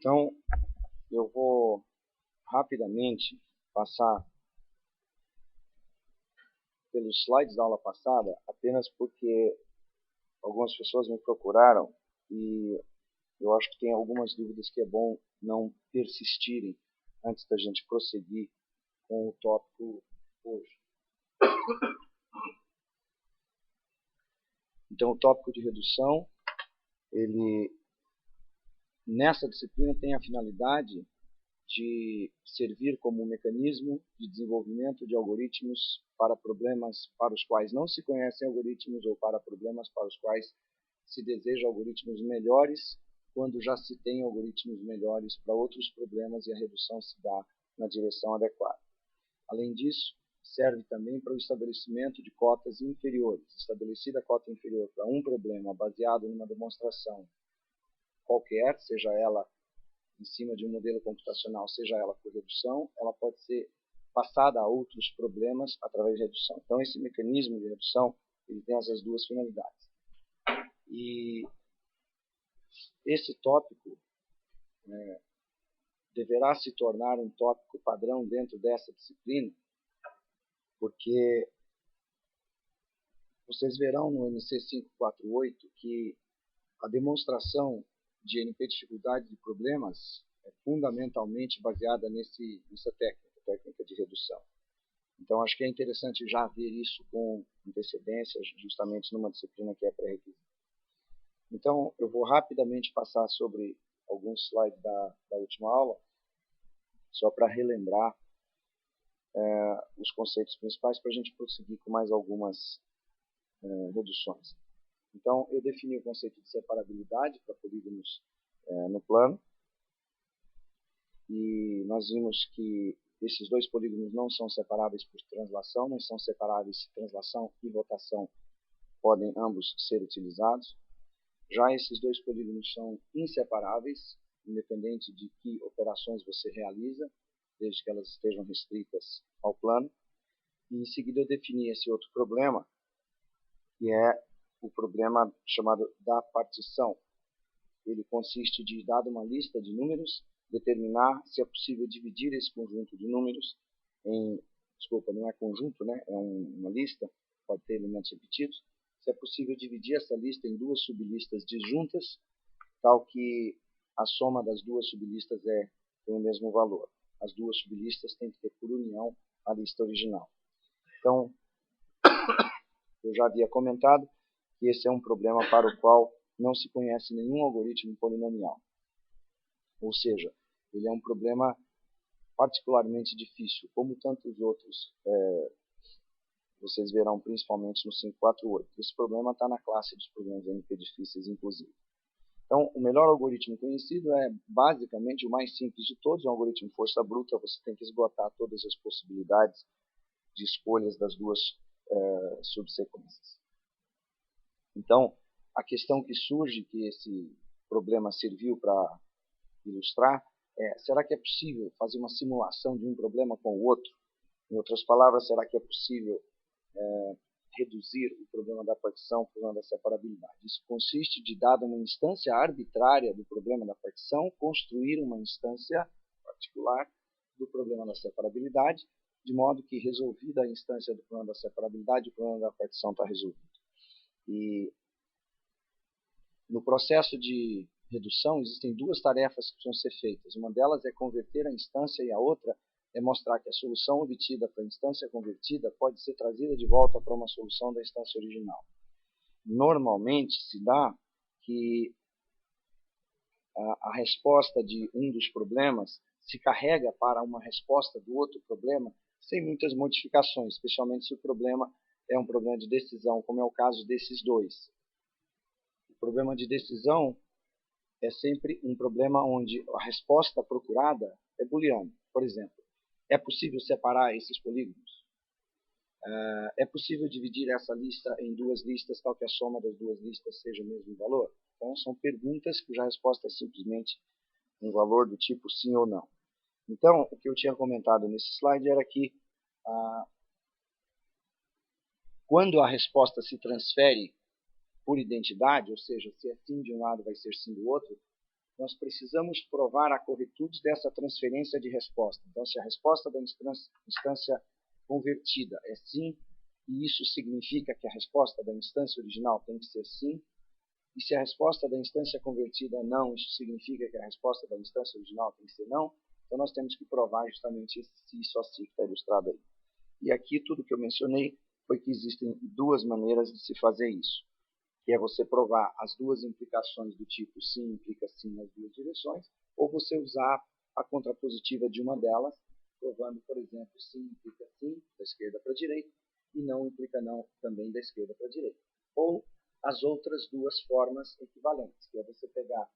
Então, eu vou rapidamente passar pelos slides da aula passada, apenas porque algumas pessoas me procuraram e eu acho que tem algumas dúvidas que é bom não persistirem antes da gente prosseguir com o tópico hoje. Então, o tópico de redução, ele nessa disciplina tem a finalidade de servir como um mecanismo de desenvolvimento de algoritmos para problemas para os quais não se conhecem algoritmos ou para problemas para os quais se deseja algoritmos melhores quando já se tem algoritmos melhores para outros problemas e a redução se dá na direção adequada. Além disso, serve também para o estabelecimento de cotas inferiores. Estabelecida a cota inferior para um problema baseado numa demonstração qualquer, seja ela em cima de um modelo computacional, seja ela por redução, ela pode ser passada a outros problemas através de redução. Então, esse mecanismo de redução ele tem essas duas finalidades. E esse tópico deverá se tornar um tópico padrão dentro dessa disciplina, porque vocês verão no MC 548 que a demonstração de NP dificuldade de problemas é fundamentalmente baseada nessa técnica de redução. Então, acho que é interessante já ver isso com antecedência, justamente numa disciplina que é pré-requisita. Então, eu vou rapidamente passar sobre alguns slides da última aula, só para relembrar os conceitos principais, para a gente prosseguir com mais algumas reduções. Então, eu defini o conceito de separabilidade para polígonos no plano. E nós vimos que esses dois polígonos não são separáveis por translação, mas são separáveis se translação e rotação podem ambos ser utilizados. Já esses dois polígonos são inseparáveis, independente de que operações você realiza, desde que elas estejam restritas ao plano. E em seguida eu defini esse outro problema, que é o problema chamado da partição. Ele consiste de, dada uma lista de números, determinar se é possível dividir esse conjunto de números em, desculpa, não é conjunto, né? É uma lista, pode ter elementos repetidos, se é possível dividir essa lista em duas sublistas disjuntas, tal que a soma das duas sublistas tem o mesmo valor. As duas sublistas têm que ter por união a lista original. Então, eu já havia comentado que esse é um problema para o qual não se conhece nenhum algoritmo polinomial. Ou seja, ele é um problema particularmente difícil, como tantos outros, vocês verão principalmente no 548. Esse problema está na classe dos problemas NP difíceis, inclusive. Então, o melhor algoritmo conhecido é, basicamente, o mais simples de todos, um algoritmo força bruta. Você tem que esgotar todas as possibilidades de escolhas das duas subsequências. Então, a questão que surge, que esse problema serviu para ilustrar, será que é possível fazer uma simulação de um problema com o outro? Em outras palavras, será que é possível reduzir o problema da partição ao problema da separabilidade? Isso consiste de, dada uma instância arbitrária do problema da partição, construir uma instância particular do problema da separabilidade, de modo que, resolvida a instância do problema da separabilidade, o problema da partição está resolvido. E no processo de redução existem duas tarefas que precisam ser feitas. Uma delas é converter a instância e a outra é mostrar que a solução obtida para a instância convertida pode ser trazida de volta para uma solução da instância original. Normalmente se dá que a resposta de um dos problemas se carrega para uma resposta do outro problema sem muitas modificações, especialmente se o problema é um problema de decisão, como é o caso desses dois. O problema de decisão é sempre um problema onde a resposta procurada é booleana. Por exemplo, é possível separar esses polígonos? É possível dividir essa lista em duas listas, tal que a soma das duas listas seja o mesmo valor? Então, são perguntas cuja resposta é simplesmente um valor do tipo sim ou não. Então, o que eu tinha comentado nesse slide era que quando a resposta se transfere por identidade, ou seja, se é sim de um lado vai ser sim do outro, nós precisamos provar a corretude dessa transferência de resposta. Então, se a resposta da instância convertida é sim, e isso significa que a resposta da instância original tem que ser sim, e se a resposta da instância convertida é não, isso significa que a resposta da instância original tem que ser não, então nós temos que provar justamente esse se só se que está ilustrado aí. E aqui tudo que eu mencionei foi que existem duas maneiras de se fazer isso, que é você provar as duas implicações do tipo sim implica sim nas duas direções, ou você usar a contrapositiva de uma delas, provando, por exemplo, sim implica sim da esquerda para a direita e não implica não também da esquerda para a direita. Ou as outras duas formas equivalentes, que é você pegar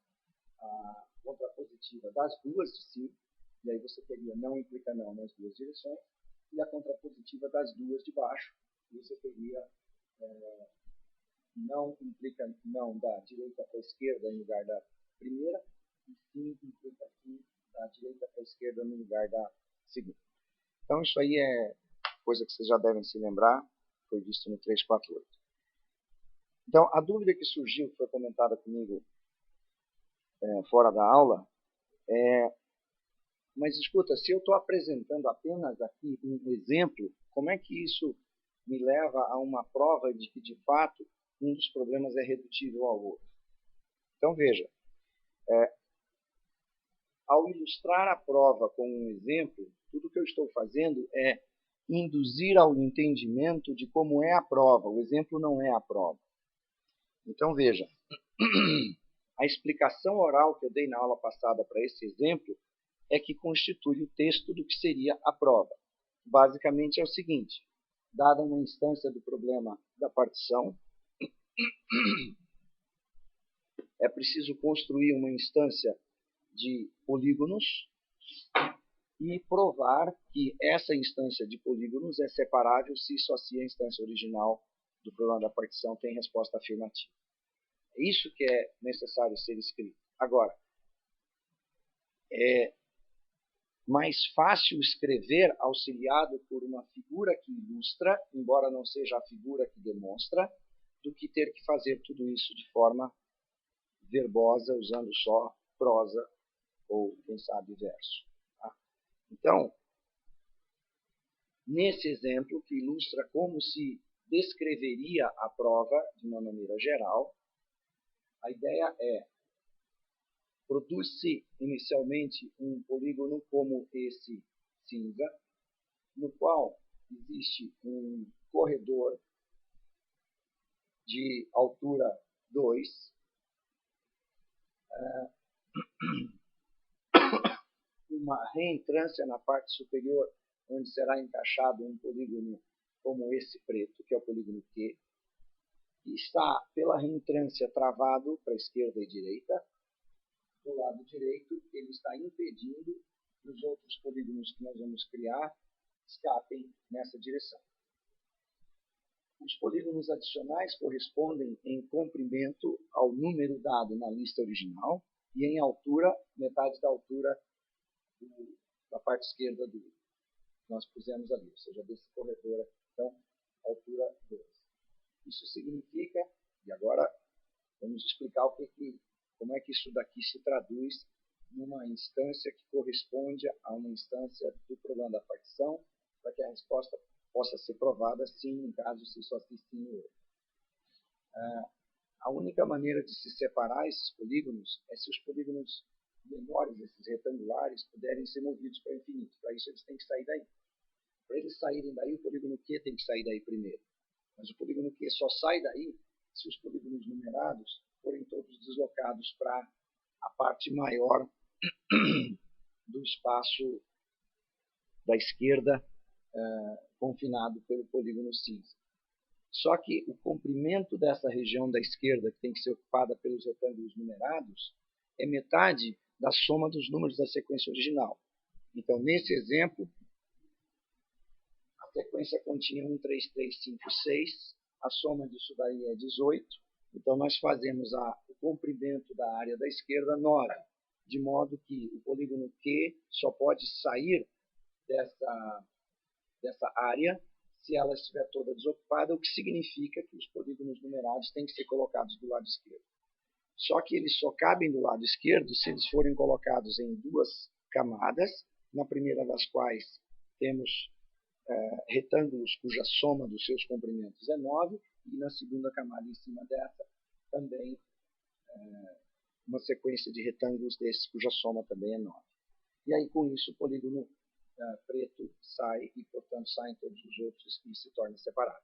a contrapositiva das duas de cima, e aí você teria não implica não nas duas direções, e a contrapositiva das duas de baixo, e você teria não implica não da direita para a esquerda no lugar da primeira, e sim implica sim da direita para a esquerda no lugar da segunda. Então isso aí é coisa que vocês já devem se lembrar, foi visto no 348. Então a dúvida que surgiu, que foi comentada comigo fora da aula, mas escuta, se eu estou apresentando apenas aqui um exemplo, como é que isso me leva a uma prova de que, de fato, um dos problemas é redutível ao outro? Então, veja, ao ilustrar a prova com um exemplo, tudo que eu estou fazendo é induzir ao entendimento de como é a prova. O exemplo não é a prova. Então, veja, a explicação oral que eu dei na aula passada para esse exemplo é que constitui o texto do que seria a prova. Basicamente é o seguinte: dada uma instância do problema da partição, é preciso construir uma instância de polígonos e provar que essa instância de polígonos é separável se só se a instância original do problema da partição tem resposta afirmativa. É isso que é necessário ser escrito. Agora, é mais fácil escrever auxiliado por uma figura que ilustra, embora não seja a figura que demonstra, do que ter que fazer tudo isso de forma verbosa, usando só prosa ou, quem sabe, verso. Tá? Então, nesse exemplo que ilustra como se descreveria a prova de uma maneira geral, a ideia é: produz-se inicialmente um polígono como esse cinza, no qual existe um corredor de altura 2, uma reentrância na parte superior, onde será encaixado um polígono como esse preto, que é o polígono Q, que está pela reentrância travado para a esquerda e direita. Do lado direito, ele está impedindo que os outros polígonos que nós vamos criar escapem nessa direção. Os polígonos adicionais correspondem em comprimento ao número dado na lista original e em altura, metade da altura da parte esquerda do que nós pusemos ali, ou seja, desse corredor, então, altura 2. Isso significa, e agora vamos explicar como é que isso daqui se traduz numa instância que corresponde a uma instância do problema da partição, para que a resposta possa ser provada sim, em caso se só se sim ou a única maneira de se separar esses polígonos é se os polígonos menores, esses retangulares, puderem ser movidos para o infinito. Para isso eles têm que sair daí. Para eles saírem daí, o polígono Q tem que sair daí primeiro. Mas o polígono Q só sai daí se os polígonos numerados forem todos deslocados para a parte maior do espaço da esquerda, confinado pelo polígono cinza. Só que o comprimento dessa região da esquerda, que tem que ser ocupada pelos retângulos numerados, é metade da soma dos números da sequência original. Então, nesse exemplo, a sequência continha 1, 3, 3, 5, 6. A soma disso daí é 18. Então, nós fazemos o comprimento da área da esquerda 9, de modo que o polígono Q só pode sair dessa área se ela estiver toda desocupada, o que significa que os polígonos numerados têm que ser colocados do lado esquerdo. Só que eles só cabem do lado esquerdo se eles forem colocados em duas camadas, na primeira das quais temos retângulos cuja soma dos seus comprimentos é 9, e na segunda camada em cima dessa também uma sequência de retângulos desses cuja soma também é 9. E aí com isso o polígono preto sai e portanto saem todos os outros e se torna separado.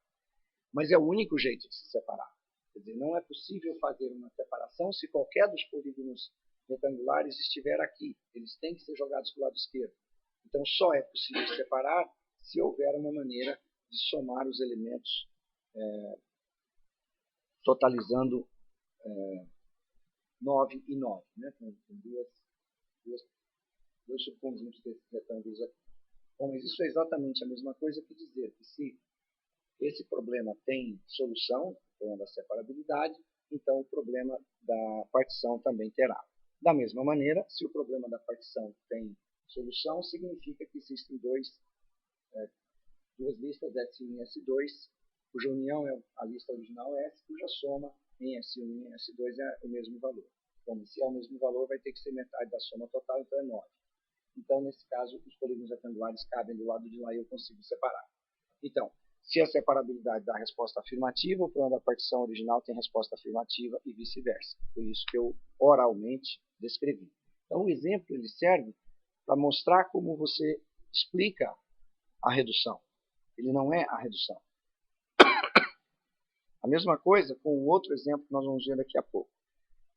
Mas é o único jeito de se separar. Quer dizer, não é possível fazer uma separação se qualquer dos polígonos retangulares estiver aqui. Eles têm que ser jogados para o lado esquerdo. Então só é possível separar se houver uma maneira de somar os elementos totalizando 9 e 9, né? com dois subconjuntos desses retângulos aqui. Bom, mas isso é exatamente a mesma coisa que dizer que se esse problema tem solução, o problema da separabilidade, então o problema da partição também terá. Da mesma maneira, se o problema da partição tem solução, significa que existem duas listas S1 e S2, cuja união é a lista original S, cuja soma em S1 e em S2 é o mesmo valor. Bom, se é o mesmo valor, vai ter que ser metade da soma total, então é 9. Então, nesse caso, os polígonos retangulares cabem do lado de lá e eu consigo separar. Então, se a separabilidade dá resposta afirmativa, o problema da partição original tem resposta afirmativa e vice-versa. Foi isso que eu oralmente descrevi. Então, o exemplo ele serve para mostrar como você explica a redução. Ele não é a redução. A mesma coisa com o outro exemplo que nós vamos ver daqui a pouco.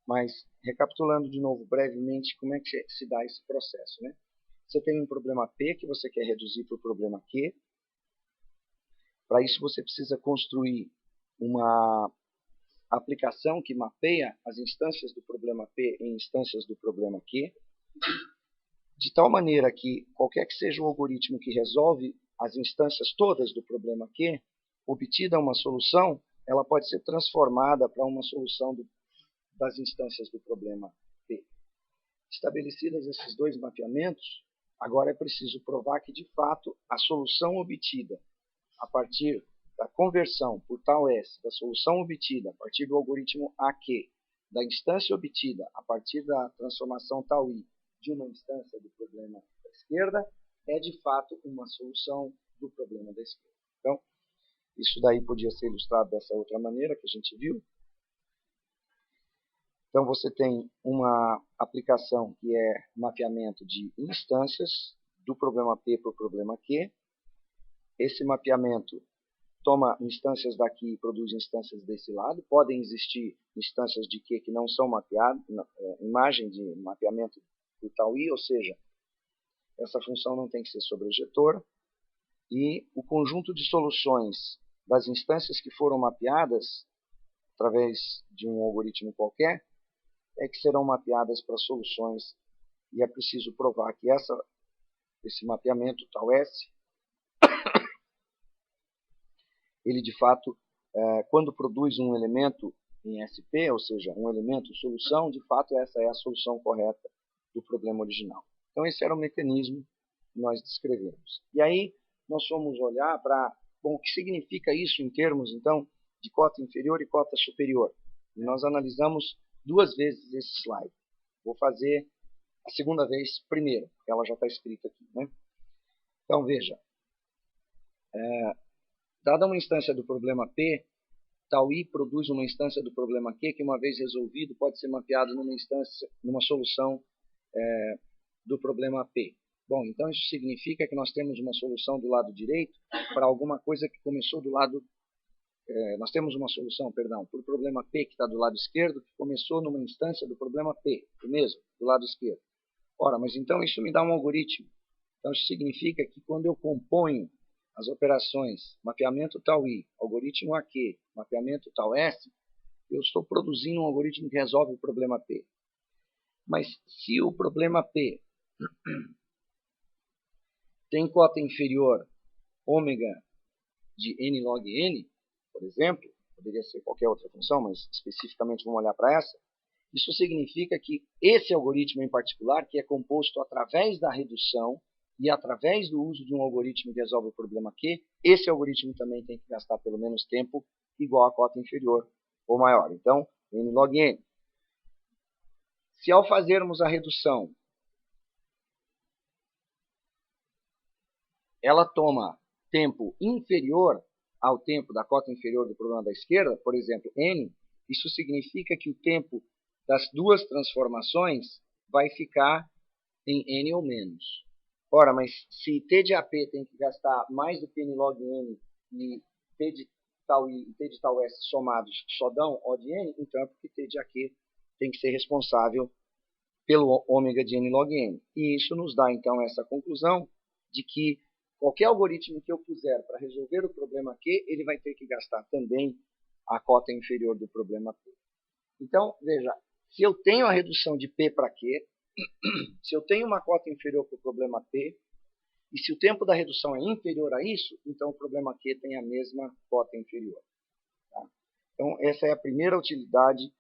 Mas, recapitulando de novo brevemente como é que se dá esse processo, né? Você tem um problema P que você quer reduzir para o problema Q. Para isso você precisa construir uma aplicação que mapeia as instâncias do problema P em instâncias do problema Q, de tal maneira que qualquer que seja o algoritmo que resolve as instâncias todas do problema Q, obtida uma solução, ela pode ser transformada para uma solução das instâncias do problema P. Estabelecidos esses dois mapeamentos, agora é preciso provar que, de fato, a solução obtida a partir da conversão por tal S, da solução obtida a partir do algoritmo AQ, da instância obtida a partir da transformação tal I de uma instância do problema da esquerda, é, de fato, uma solução do problema da esquerda. Então, isso daí podia ser ilustrado dessa outra maneira que a gente viu. Então, você tem uma aplicação que é mapeamento de instâncias do problema P para o problema Q. Esse mapeamento toma instâncias daqui e produz instâncias desse lado. Podem existir instâncias de Q que não são mapeadas, imagem de mapeamento por tal I, ou seja, essa função não tem que ser sobrejetora. E o conjunto de soluções das instâncias que foram mapeadas através de um algoritmo qualquer é que serão mapeadas para soluções, e é preciso provar que esse mapeamento, tal S, ele de fato, quando produz um elemento em SP, ou seja, um elemento solução, de fato essa é a solução correta do problema original. Então esse era o mecanismo que nós descrevemos. E aí nós fomos olhar para, bom, o que significa isso em termos, então, de cota inferior e cota superior. E nós analisamos duas vezes esse slide. Vou fazer a segunda vez primeiro, porque ela já está escrita aqui, né? Então veja, dada uma instância do problema P, tal I produz uma instância do problema Q, que uma vez resolvido pode ser mapeado numa solução do problema P. Bom, então isso significa que nós temos uma solução do lado direito para alguma coisa que começou do lado... nós temos uma solução, perdão, para o problema P que está do lado esquerdo, que começou numa instância do problema P, o mesmo, do lado esquerdo. Ora, mas então isso me dá um algoritmo. Então isso significa que quando eu componho as operações mapeamento tal I, algoritmo AQ, mapeamento tal S, eu estou produzindo um algoritmo que resolve o problema P. Mas se o problema P tem cota inferior ômega de n log n, por exemplo, poderia ser qualquer outra função, mas especificamente vamos olhar para essa, isso significa que esse algoritmo em particular, que é composto através da redução e através do uso de um algoritmo que resolve o problema Q, esse algoritmo também tem que gastar pelo menos tempo igual a cota inferior ou maior. Então, n log n. Se ao fazermos a redução, ela toma tempo inferior ao tempo da cota inferior do problema da esquerda, por exemplo, n, isso significa que o tempo das duas transformações vai ficar em n ou menos. Ora, mas se t de AP tem que gastar mais do que n log n e t de tal i e t de tal s somados só dão O de n, então é porque t de AQ tem que ser responsável pelo ômega de n log n. E isso nos dá, então, essa conclusão de que qualquer algoritmo que eu puser para resolver o problema Q, ele vai ter que gastar também a cota inferior do problema P. Então, veja, se eu tenho a redução de P para Q, se eu tenho uma cota inferior para o problema P, e se o tempo da redução é inferior a isso, então o problema Q tem a mesma cota inferior. Tá? Então, essa é a primeira utilidade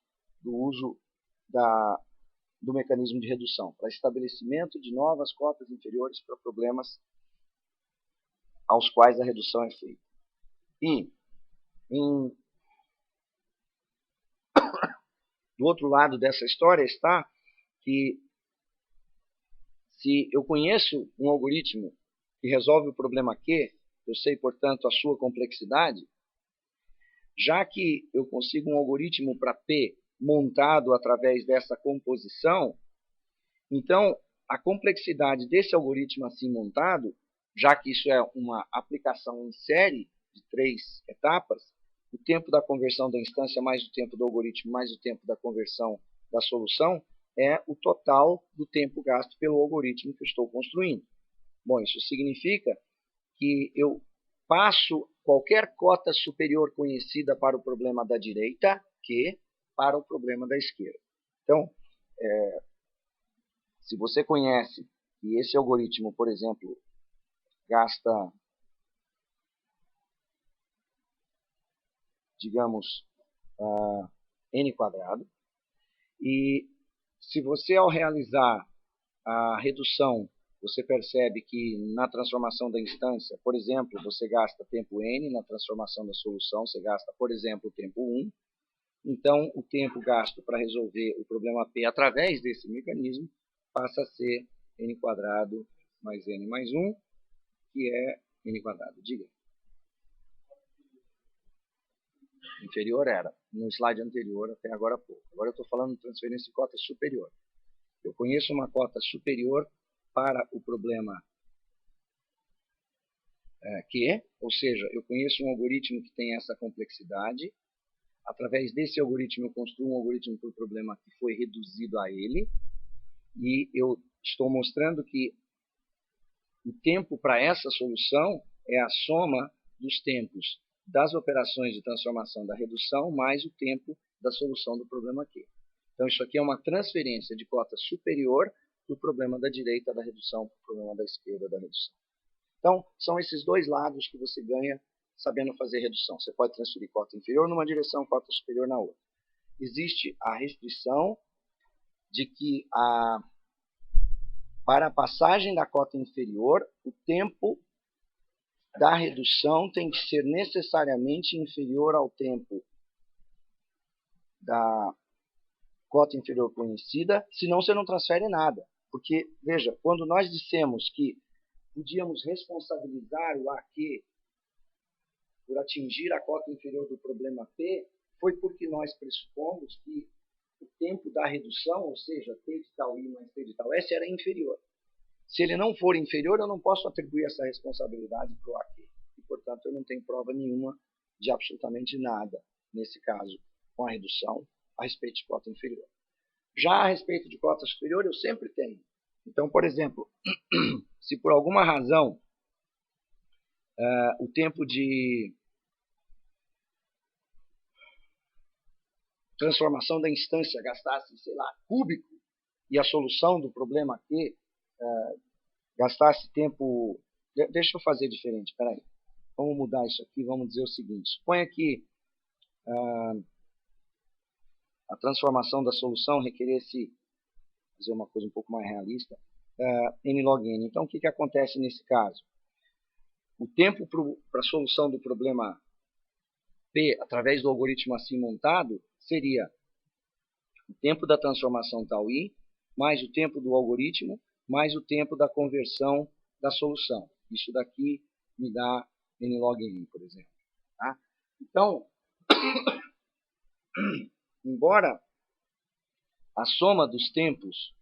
do uso do mecanismo de redução, para estabelecimento de novas cotas inferiores para problemas aos quais a redução é feita. E, do outro lado dessa história está que, se eu conheço um algoritmo que resolve o problema Q, eu sei, portanto, a sua complexidade, já que eu consigo um algoritmo para P montado através dessa composição, então a complexidade desse algoritmo assim montado, já que isso é uma aplicação em série de 3 etapas, o tempo da conversão da instância mais o tempo do algoritmo mais o tempo da conversão da solução é o total do tempo gasto pelo algoritmo que eu estou construindo. Bom, isso significa que eu passo qualquer cota superior conhecida para o problema da direita que para o problema da esquerda. Então, se você conhece que esse algoritmo, por exemplo, gasta, digamos, n quadrado, e se você, ao realizar a redução, você percebe que na transformação da instância, por exemplo, você gasta tempo n, na transformação da solução você gasta, por exemplo, tempo 1, então o tempo gasto para resolver o problema P através desse mecanismo passa a ser n quadrado mais n mais 1, que é n quadrado. Diga. Inferior era, no slide anterior até agora há pouco. Agora eu estou falando de transferência de cota superior. Eu conheço uma cota superior para o problema Q, ou seja, eu conheço um algoritmo que tem essa complexidade. Através desse algoritmo eu construo um algoritmo para o problema que foi reduzido a ele. E eu estou mostrando que o tempo para essa solução é a soma dos tempos das operações de transformação da redução mais o tempo da solução do problema Q. Então, isso aqui é uma transferência de cota superior do problema da direita da redução para o problema da esquerda da redução. Então, são esses dois lados que você ganha sabendo fazer redução. Você pode transferir cota inferior numa direção, cota superior na outra. Existe a restrição de que para a passagem da cota inferior, o tempo da redução tem que ser necessariamente inferior ao tempo da cota inferior conhecida, senão você não transfere nada. Porque, veja, quando nós dissemos que podíamos responsabilizar o AQ por atingir a cota inferior do problema P, foi porque nós pressupomos que o tempo da redução, ou seja, t de tal i mais t de tal s, era inferior. Se ele não for inferior, eu não posso atribuir essa responsabilidade para o AQ. E, portanto, eu não tenho prova nenhuma de absolutamente nada, nesse caso, com a redução, a respeito de cota inferior. Já a respeito de cota superior, eu sempre tenho. Então, por exemplo, se por alguma razão o tempo de transformação da instância gastasse, sei lá, cúbico, e a solução do problema Q gastasse tempo... Deixa eu fazer diferente, espera aí. Vamos mudar isso aqui, vamos dizer o seguinte. Suponha que a transformação da solução requeresse, fazer uma coisa um pouco mais realista, n log n. Então, o que acontece nesse caso? O tempo para a solução do problema P, através do algoritmo assim montado, seria O tempo da transformação tal i, mais o tempo do algoritmo, mais o tempo da conversão da solução. Isso daqui me dá n log n, por exemplo. Tá? Então, embora a soma dos tempos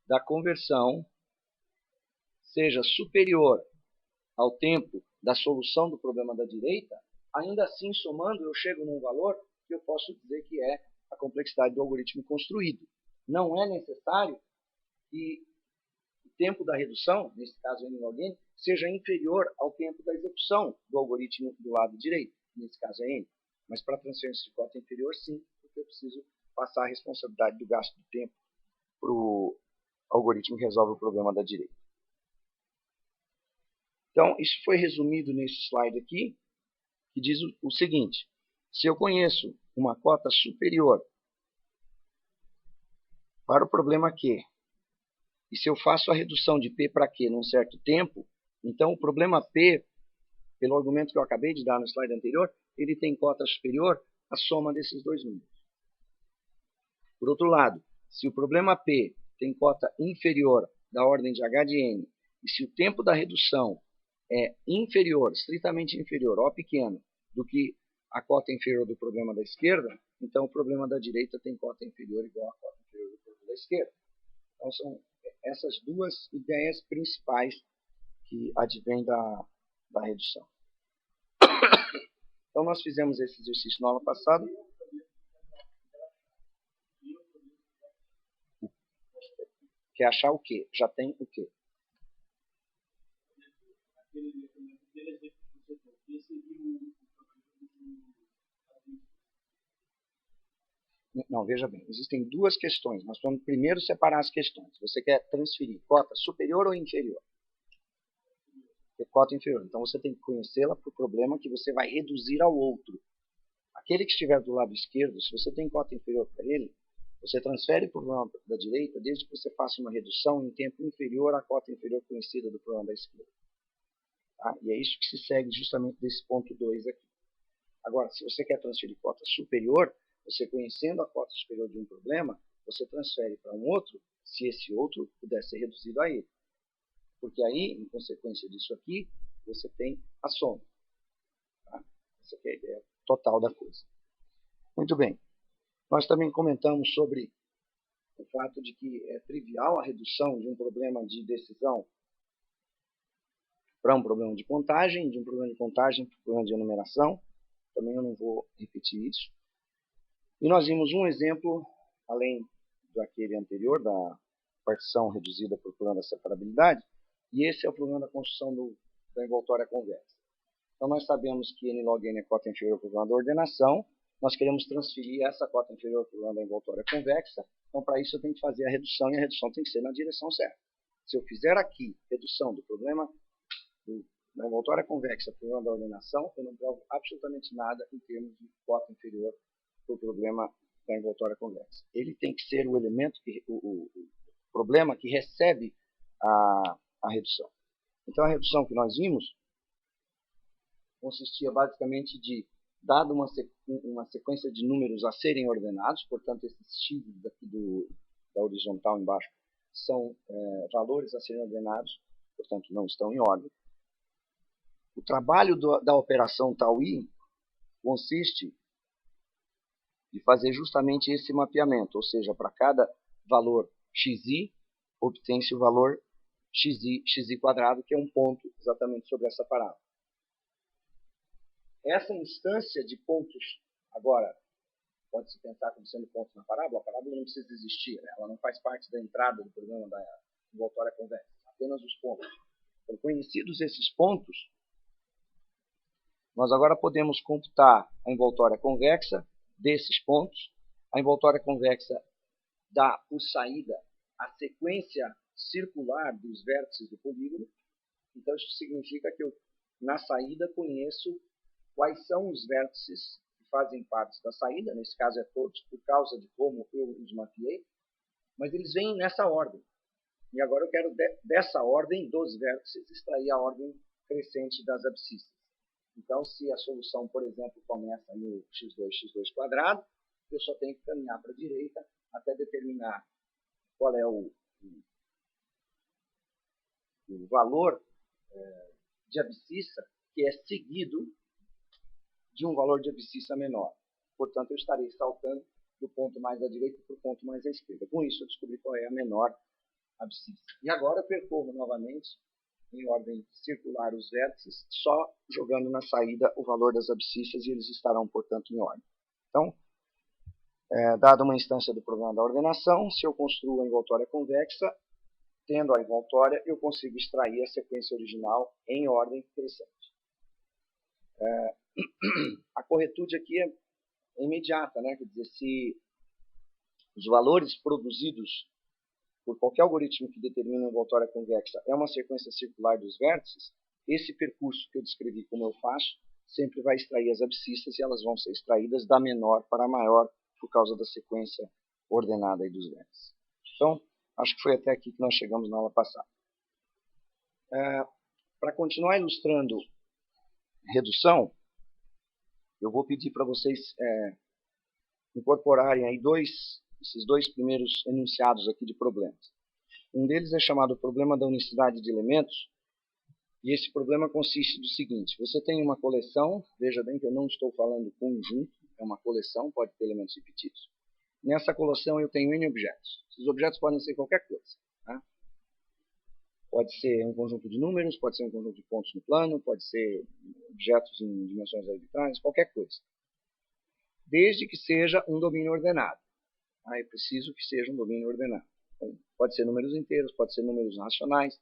da conversão seja superior ao tempo da solução do problema da direita, ainda assim, somando, eu chego num valor que eu posso dizer que é a complexidade do algoritmo construído. Não é necessário que o tempo da redução, nesse caso n log n, seja inferior ao tempo da execução do algoritmo do lado direito, nesse caso é n. Mas para transferência de cota inferior, sim, porque eu preciso passar a responsabilidade do gasto de tempo para o algoritmo que resolve o problema da direita. Então, isso foi resumido nesse slide aqui, que diz o seguinte: se eu conheço uma cota superior para o problema Q, e se eu faço a redução de P para Q num certo tempo, então o problema P, pelo argumento que eu acabei de dar no slide anterior, ele tem cota superior à soma desses dois números. Por outro lado, se o problema P tem cota inferior da ordem de H de N, e se o tempo da redução é inferior, estritamente inferior, O pequeno, do que a cota inferior do problema da esquerda, então o problema da direita tem cota inferior igual à cota inferior do problema da esquerda. Então são essas duas ideias principais que advêm da redução. Então nós fizemos esse exercício na aula passada. Quer achar o quê? Já tem o quê? Não, veja bem, existem duas questões. Nós vamos primeiro separar as questões. Você quer transferir cota superior ou inferior? Cota inferior. Então você tem que conhecê-la para o problema que você vai reduzir ao outro. Aquele que estiver do lado esquerdo, se você tem cota inferior para ele, você transfere para o problema da direita desde que você faça uma redução em tempo inferior à cota inferior conhecida do problema da esquerda. Tá? E é isso que se segue justamente desse ponto 2 aqui. Agora, se você quer transferir cota superior, você conhecendo a cota superior de um problema, você transfere para um outro, se esse outro puder ser reduzido a ele. Porque aí, em consequência disso aqui, você tem a soma. Tá? Essa aqui é a ideia total da coisa. Muito bem. Nós também comentamos sobre o fato de que é trivial a redução de um problema de decisão para um problema de contagem, de um problema de contagem para um problema de enumeração. Também eu não vou repetir isso. E nós vimos um exemplo, além daquele anterior, da partição reduzida por problema da separabilidade, e esse é o problema da construção da envoltória convexa. Então nós sabemos que n log n é cota inferior para o problema da ordenação, nós queremos transferir essa cota inferior para o problema da envoltória convexa, então para isso eu tenho que fazer a redução, e a redução tem que ser na direção certa. Se eu fizer aqui redução do problema da envoltória convexa para o problema da ordenação, eu não provo absolutamente nada em termos de cota inferior para o problema da envoltória convexa. Ele tem que ser o elemento, o problema que recebe a redução. Então a redução que nós vimos consistia basicamente de, dado uma sequência de números a serem ordenados, portanto esses x aqui da horizontal embaixo são valores a serem ordenados, portanto não estão em ordem. O trabalho da operação tau i consiste de fazer justamente esse mapeamento, ou seja, para cada valor xi, obtém-se o valor xi quadrado, que é um ponto exatamente sobre essa parábola. Essa instância de pontos, agora, pode-se pensar como sendo pontos na parábola, a parábola não precisa existir, né? Ela não faz parte da entrada do problema da envoltória convexa, apenas os pontos. Então, conhecidos esses pontos, nós agora podemos computar a envoltória convexa desses pontos. A envoltória convexa dá por saída a sequência circular dos vértices do polígono. Então isso significa que eu, na saída, conheço quais são os vértices que fazem parte da saída, nesse caso é todos, por causa de como eu os mapeei, mas eles vêm nessa ordem. E agora eu quero, dessa ordem dos vértices, extrair a ordem crescente das abscissas. Então, se a solução, por exemplo, começa no x2 quadrado, eu só tenho que caminhar para a direita até determinar qual é o valor de abscissa que é seguido de um valor de abscissa menor. Portanto, eu estarei saltando do ponto mais à direita para o ponto mais à esquerda. Com isso, eu descobri qual é a menor abscissa. E agora eu percorro novamente, em ordem circular, os vértices, só jogando na saída o valor das abscissas e eles estarão, portanto, em ordem. Então, dada uma instância do problema da ordenação, se eu construo a envoltória convexa, tendo a envoltória, eu consigo extrair a sequência original em ordem crescente. A corretude aqui é imediata, né? Quer dizer, se os valores produzidos por qualquer algoritmo que determine a envoltória convexa é uma sequência circular dos vértices, esse percurso que eu descrevi como eu faço, sempre vai extrair as abscissas e elas vão ser extraídas da menor para a maior por causa da sequência ordenada aí dos vértices. Então, acho que foi até aqui que nós chegamos na aula passada. Para continuar ilustrando redução, eu vou pedir para vocês incorporarem aí esses dois primeiros enunciados aqui de problemas. Um deles é chamado problema da unicidade de elementos, e esse problema consiste do seguinte: você tem uma coleção, veja bem que eu não estou falando conjunto, é uma coleção, pode ter elementos repetidos. Nessa coleção eu tenho N objetos. Esses objetos podem ser qualquer coisa. Tá? Pode ser um conjunto de números, pode ser um conjunto de pontos no plano, pode ser objetos em dimensões arbitrárias, qualquer coisa. Desde que seja um domínio ordenado. Eu preciso que seja um domínio ordenado. Então, pode ser números inteiros, pode ser números racionais.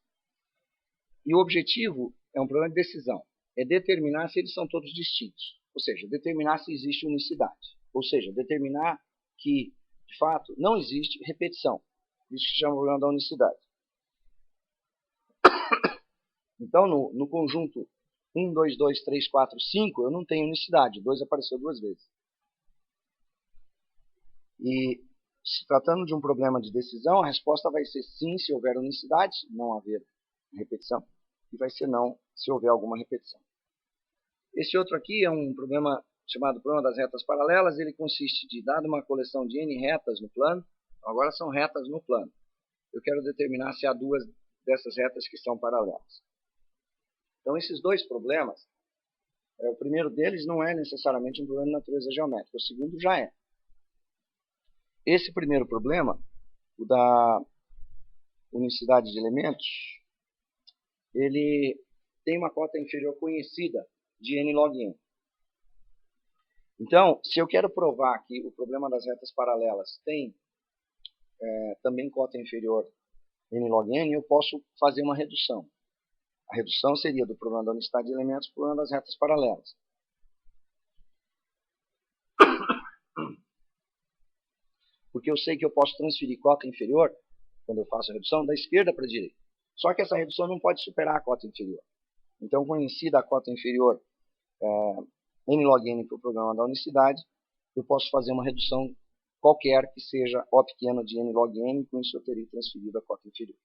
E o objetivo é um problema de decisão. É determinar se eles são todos distintos. Ou seja, determinar se existe unicidade. Ou seja, determinar que, de fato, não existe repetição. Isso se chama problema da unicidade. Então, no conjunto 1, 2, 2, 3, 4, 5, eu não tenho unicidade. 2 apareceu 2 vezes. E, se tratando de um problema de decisão, a resposta vai ser sim se houver unicidade, não haver repetição, e vai ser não se houver alguma repetição. Esse outro aqui é um problema chamado problema das retas paralelas. Ele consiste de, dada uma coleção de n retas no plano, agora são retas no plano, eu quero determinar se há duas dessas retas que são paralelas. Então, esses dois problemas, o primeiro deles não é necessariamente um problema de natureza geométrica, o segundo já é. Esse primeiro problema, o da unicidade de elementos, ele tem uma cota inferior conhecida de n log n. Então, se eu quero provar que o problema das retas paralelas tem também cota inferior n log n, eu posso fazer uma redução. A redução seria do problema da unicidade de elementos para o problema das retas paralelas. Porque eu sei que eu posso transferir cota inferior, quando eu faço a redução, da esquerda para a direita. Só que essa redução não pode superar a cota inferior. Então, conhecida a cota inferior n log n para o problema da unicidade, eu posso fazer uma redução qualquer que seja O pequeno de n log n, e com isso eu teria transferido a cota inferior.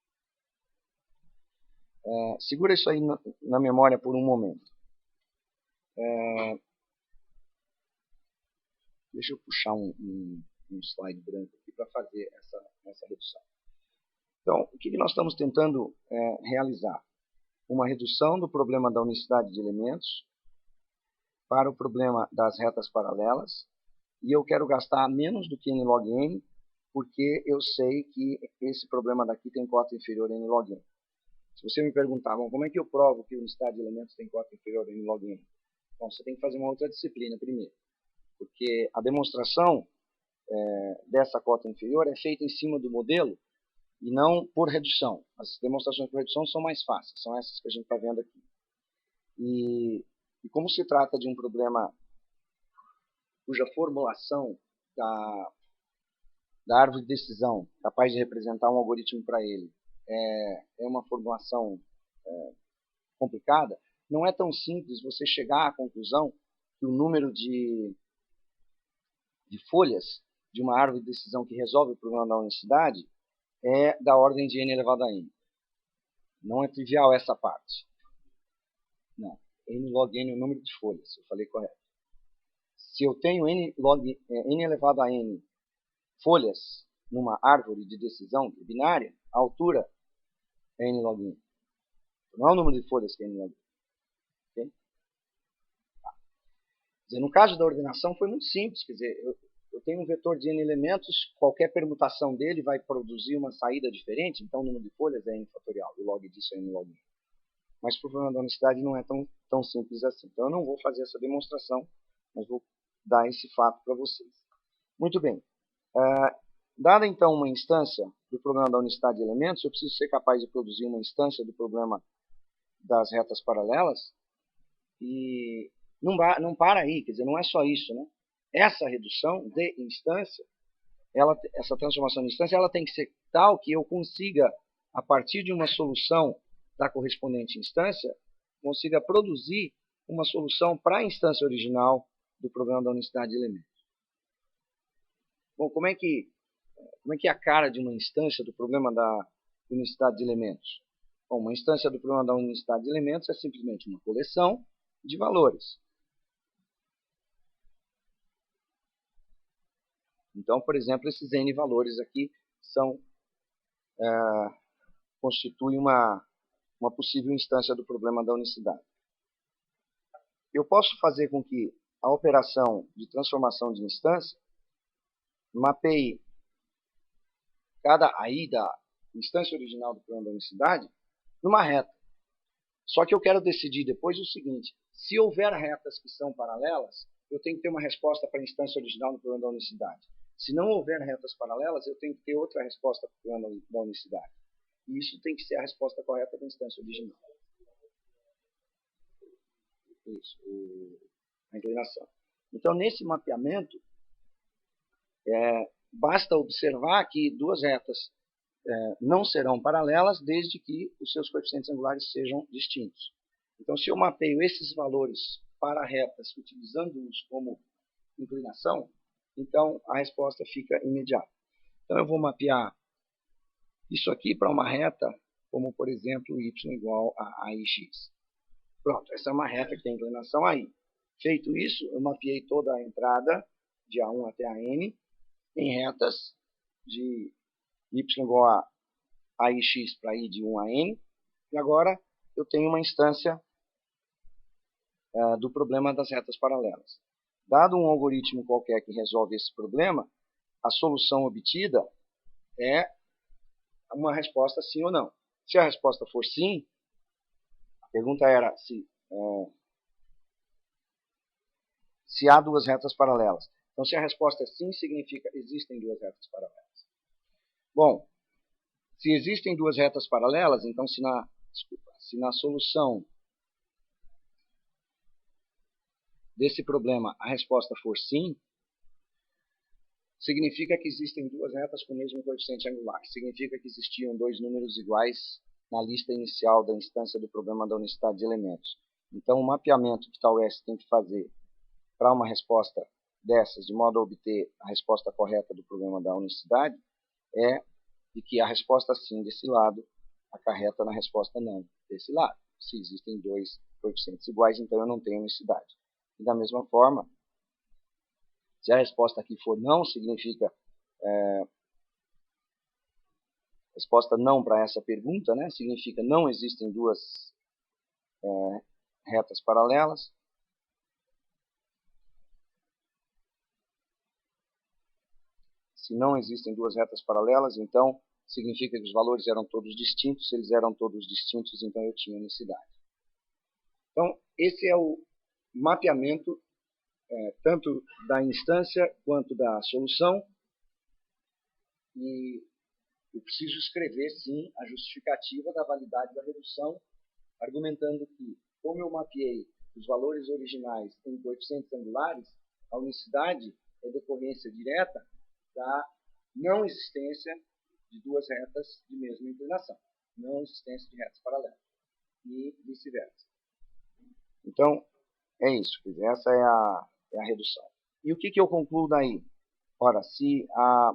Segura isso aí na memória por um momento. Deixa eu puxar um slide branco aqui para fazer essa redução. Então, o que nós estamos tentando realizar? Uma redução do problema da unicidade de elementos para o problema das retas paralelas, e eu quero gastar menos do que n log n, porque eu sei que esse problema daqui tem cota inferior a n log n. Se você me perguntar, bom, como é que eu provo que a unicidade de elementos tem cota inferior a n log n? Bom, você tem que fazer uma outra disciplina primeiro, porque a demonstração dessa cota inferior é feita em cima do modelo e não por redução. As demonstrações por redução são mais fáceis, são essas que a gente está vendo aqui. E como se trata de um problema cuja formulação da árvore de decisão capaz de representar um algoritmo para ele é uma formulação complicada, não é tão simples você chegar à conclusão que o número de folhas de uma árvore de decisão que resolve o problema da unicidade é da ordem de n elevado a n. Não é trivial essa parte. Não. N log n é o número de folhas, eu falei correto. Se eu tenho n elevado a n folhas numa árvore de decisão binária, a altura é n log n. Não é o número de folhas que é n log n. Okay? Quer dizer, no caso da ordenação foi muito simples. Quer dizer, eu tenho um vetor de n elementos, qualquer permutação dele vai produzir uma saída diferente, então o número de folhas é n fatorial, o log disso é n log n. Mas para o problema da unicidade não é tão simples assim. Então eu não vou fazer essa demonstração, mas vou dar esse fato para vocês. Muito bem. Dada então uma instância do problema da unicidade de elementos, eu preciso ser capaz de produzir uma instância do problema das retas paralelas. E não para aí, quer dizer, não é só isso, né? Essa redução de instância, essa transformação de instância, ela tem que ser tal que eu consiga, a partir de uma solução da correspondente instância, consiga produzir uma solução para a instância original do problema da unicidade de elementos. Bom, como é que é a cara de uma instância do problema da unicidade de elementos? Bom, uma instância do problema da unicidade de elementos é simplesmente uma coleção de valores. Então, por exemplo, esses n valores aqui constituem uma possível instância do problema da unicidade. Eu posso fazer com que a operação de transformação de instância mapeie cada i da instância original do problema da unicidade numa reta. Só que eu quero decidir depois o seguinte: se houver retas que são paralelas, eu tenho que ter uma resposta para a instância original do problema da unicidade. Se não houver retas paralelas, eu tenho que ter outra resposta para o problema da unicidade. E isso tem que ser a resposta correta da instância original. Isso, a inclinação. Então, nesse mapeamento, basta observar que duas retas não serão paralelas desde que os seus coeficientes angulares sejam distintos. Então, se eu mapeio esses valores para retas utilizando-os como inclinação, então a resposta fica imediata. Então, eu vou mapear isso aqui para uma reta, como, por exemplo, y igual a AIX. Pronto, essa é uma reta que tem inclinação a i. Feito isso, eu mapeei toda a entrada de A1 até AN em retas de y igual a AIX para i de 1 a n. E agora eu tenho uma instância do problema das retas paralelas. Dado um algoritmo qualquer que resolve esse problema, a solução obtida é uma resposta sim ou não. Se a resposta for sim, a pergunta era se há duas retas paralelas. Então, se a resposta é sim, significa que existem duas retas paralelas. Bom, se existem duas retas paralelas, então se na solução desse problema a resposta for sim, significa que existem duas retas com o mesmo coeficiente angular. Significa que existiam dois números iguais na lista inicial da instância do problema da unicidade de elementos. Então, o mapeamento que tal S tem que fazer para uma resposta dessas, de modo a obter a resposta correta do problema da unicidade, é de que a resposta sim desse lado acarreta na resposta não desse lado. Se existem dois coeficientes iguais, então eu não tenho unicidade. E da mesma forma, se a resposta aqui for não, significa resposta não para essa pergunta, né? Significa não existem duas retas paralelas. Se não existem duas retas paralelas, então significa que os valores eram todos distintos. Se eles eram todos distintos, então eu tinha unicidade. Então, esse é o mapeamento tanto da instância quanto da solução. E eu preciso escrever, sim, a justificativa da validade da redução, argumentando que, como eu mapeei os valores originais em coeficientes angulares, a unicidade é decorrência direta da não existência de duas retas de mesma inclinação, não existência de retas paralelas, e vice-versa. Então, é isso, essa é a redução. E o que eu concluo daí? Ora, se a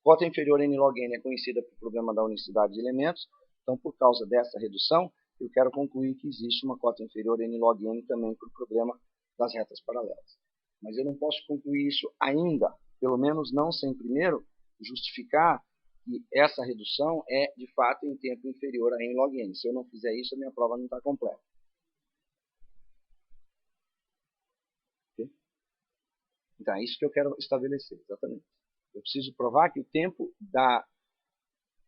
cota inferior n log n é conhecida por problema da unicidade de elementos, então, por causa dessa redução, eu quero concluir que existe uma cota inferior n log n também por problema das retas paralelas. Mas eu não posso concluir isso ainda, pelo menos não sem primeiro justificar que essa redução é, de fato, em tempo inferior a n log n. Se eu não fizer isso, a minha prova não está completa. Okay? Então, é isso que eu quero estabelecer, exatamente. Eu preciso provar que o tempo da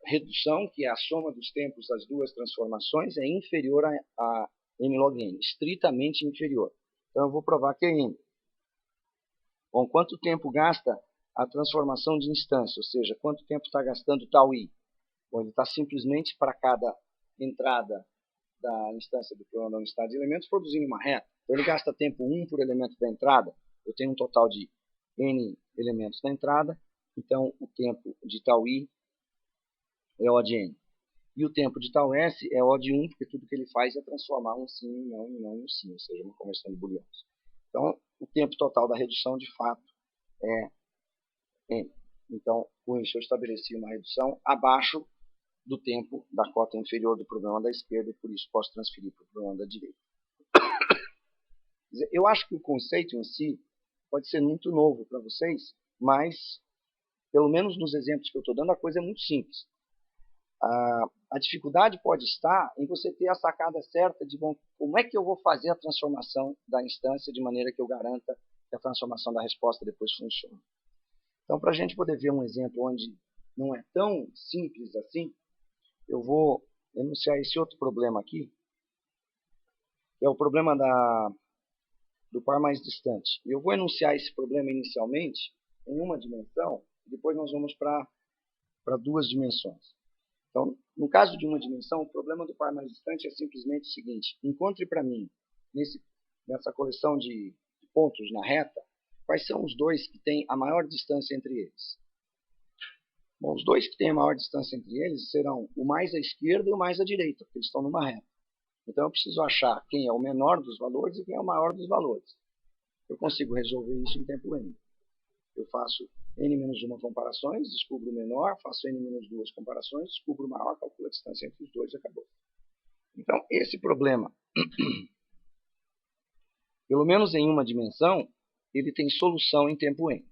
redução, que é a soma dos tempos das duas transformações, é inferior a n log n, estritamente inferior. Então, eu vou provar que é n. Bom, quanto tempo gasta a transformação de instância, ou seja, quanto tempo está gastando tal i? Bom, ele está simplesmente para cada entrada da instância do cronograma estado de elementos produzindo uma reta. Então, ele gasta tempo 1 por elemento da entrada. Eu tenho um total de n elementos na entrada, então o tempo de tal i é O de n. E o tempo de tal S é O de 1, porque tudo que ele faz é transformar um sim em não, em não em sim, ou seja, uma conversão de booleanos. Então, o tempo total da redução, de fato, é n. Então, com isso, eu estabeleci uma redução abaixo do tempo da cota inferior do problema da esquerda e, por isso, posso transferir para o problema da direita. Eu acho que o conceito em si pode ser muito novo para vocês, mas, pelo menos nos exemplos que eu estou dando, a coisa é muito simples. A dificuldade pode estar em você ter a sacada certa de bom, como é que eu vou fazer a transformação da instância de maneira que eu garanta que a transformação da resposta depois funcione. Então, para a gente poder ver um exemplo onde não é tão simples assim, eu vou enunciar esse outro problema aqui, que é o problema do par mais distante. Eu vou enunciar esse problema inicialmente em uma dimensão, e depois nós vamos para duas dimensões. Então, no caso de uma dimensão, o problema do par mais distante é simplesmente o seguinte: encontre para mim, nessa coleção de pontos na reta, quais são os dois que têm a maior distância entre eles. Bom, os dois que têm a maior distância entre eles serão o mais à esquerda e o mais à direita, porque eles estão numa reta. Então, eu preciso achar quem é o menor dos valores e quem é o maior dos valores. Eu consigo resolver isso em tempo n. Eu faço n-1 comparações, descubro o menor, faço n-2 comparações, descubro o maior, calculo a distância entre os dois e acabou. Então, esse problema, pelo menos em uma dimensão, ele tem solução em tempo n.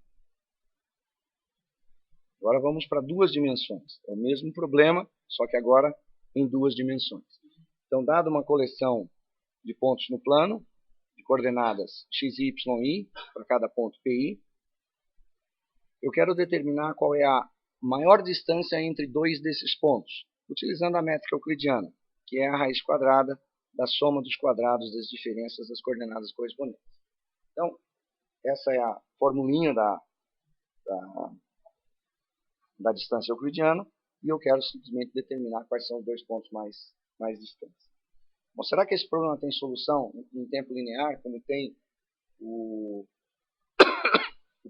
Agora vamos para duas dimensões. É o mesmo problema, só que agora em duas dimensões. Então, dada uma coleção de pontos no plano, de coordenadas x, y, i, para cada ponto pi, eu quero determinar qual é a maior distância entre dois desses pontos, utilizando a métrica euclidiana, que é a raiz quadrada da soma dos quadrados das diferenças das coordenadas correspondentes. Então, essa é a formulinha da distância euclidiana, e eu quero simplesmente determinar quais são os dois pontos mais distantes. Bom, será que esse problema tem solução em tempo linear, como tem o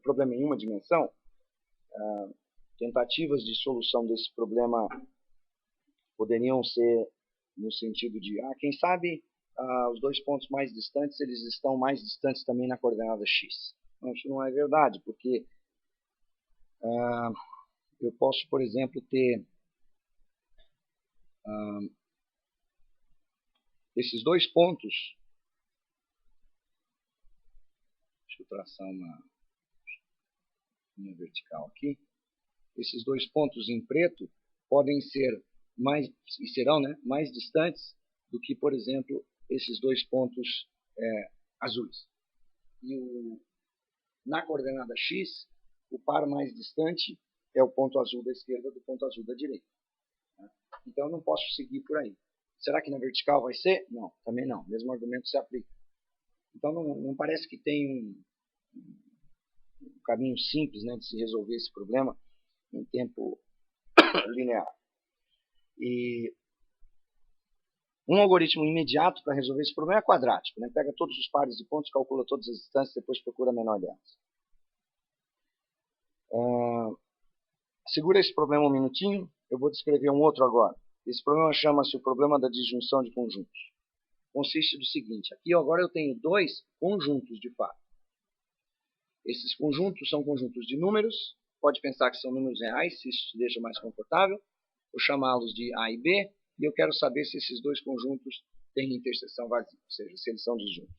problema em uma dimensão? Tentativas de solução desse problema poderiam ser no sentido de, quem sabe os dois pontos mais distantes, eles estão mais distantes também na coordenada x. Não, isso não é verdade, porque eu posso, por exemplo, ter esses dois pontos. Deixa eu traçar uma vertical aqui. Esses dois pontos em preto podem ser e serão, né, mais distantes do que, por exemplo, esses dois pontos azuis. E na coordenada x, o par mais distante é o ponto azul da esquerda do ponto azul da direita. Então, eu não posso seguir por aí. Será que na vertical vai ser? Não, também não. O mesmo argumento se aplica. Então, não parece que tem um caminho simples, né, de se resolver esse problema em tempo linear. E um algoritmo imediato para resolver esse problema é quadrático, né? Pega todos os pares de pontos, calcula todas as distâncias, depois procura a menor delas. Segura esse problema um minutinho, eu vou descrever um outro agora. Esse problema chama-se o problema da disjunção de conjuntos. Consiste do seguinte: aqui agora eu tenho dois conjuntos de fato. Esses conjuntos são conjuntos de números, pode pensar que são números reais, se isso te deixa mais confortável. Vou chamá-los de A e B, e eu quero saber se esses dois conjuntos têm interseção vazia, ou seja, se eles são disjuntos.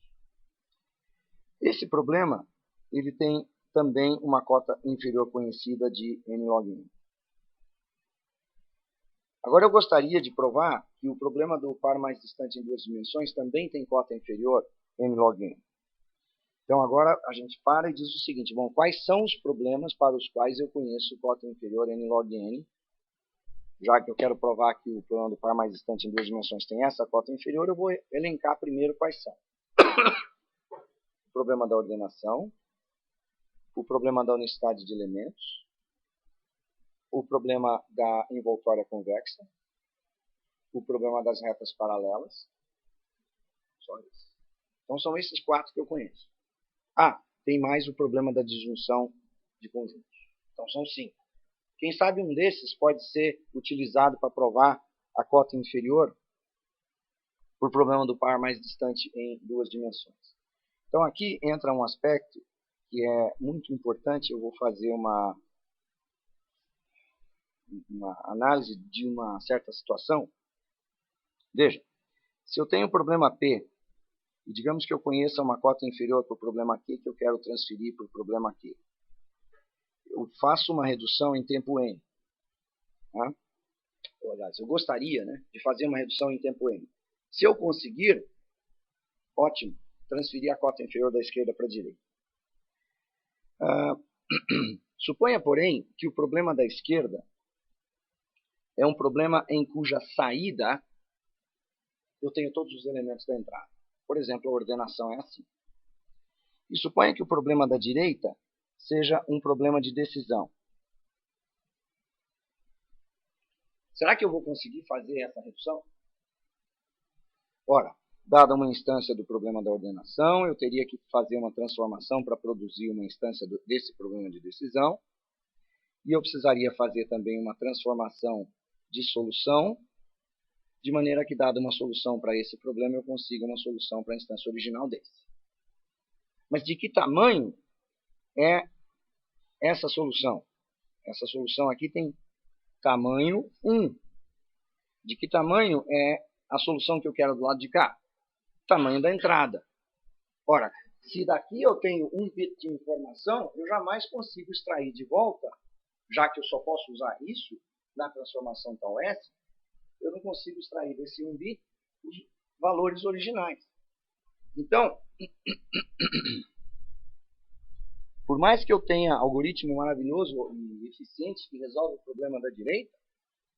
Esse problema ele tem também uma cota inferior conhecida de n log n. Agora eu gostaria de provar que o problema do par mais distante em duas dimensões também tem cota inferior n log n. Então agora a gente para e diz o seguinte, bom, quais são os problemas para os quais eu conheço cota inferior n log n? Já que eu quero provar que o problema do par mais distante em duas dimensões tem essa cota inferior, eu vou elencar primeiro quais são. O problema da ordenação, o problema da unicidade de elementos, o problema da envoltória convexa, o problema das retas paralelas. Só isso. Então são esses 4 que eu conheço. Ah, tem mais o problema da disjunção de conjuntos. Então são 5. Quem sabe um desses pode ser utilizado para provar a cota inferior por problema do par mais distante em duas dimensões. Então aqui entra um aspecto que é muito importante. Eu vou fazer uma análise de uma certa situação. Veja, se eu tenho um problema P, e digamos que eu conheça uma cota inferior para o problema Q que eu quero transferir para o problema Q, eu faço uma redução em tempo n. Tá? Aliás, eu gostaria, né, de fazer uma redução em tempo n. Se eu conseguir, ótimo, transferir a cota inferior da esquerda para a direita. Suponha, porém, que o problema da esquerda é um problema em cuja saída eu tenho todos os elementos da entrada. Por exemplo, a ordenação é assim. E suponha que o problema da direita seja um problema de decisão. Será que eu vou conseguir fazer essa redução? Ora, dada uma instância do problema da ordenação, eu teria que fazer uma transformação para produzir uma instância desse problema de decisão. E eu precisaria fazer também uma transformação de solução, de maneira que, dada uma solução para esse problema, eu consiga uma solução para a instância original desse. Mas de que tamanho é essa solução? Essa solução aqui tem tamanho 1. De que tamanho é a solução que eu quero do lado de cá? Tamanho da entrada. Ora, se daqui eu tenho 1 bit de informação, eu jamais consigo extrair de volta, já que eu só posso usar isso na transformação tal S, eu não consigo extrair desse 1 bit os valores originais. Então, por mais que eu tenha algoritmo maravilhoso e eficiente que resolve o problema da direita,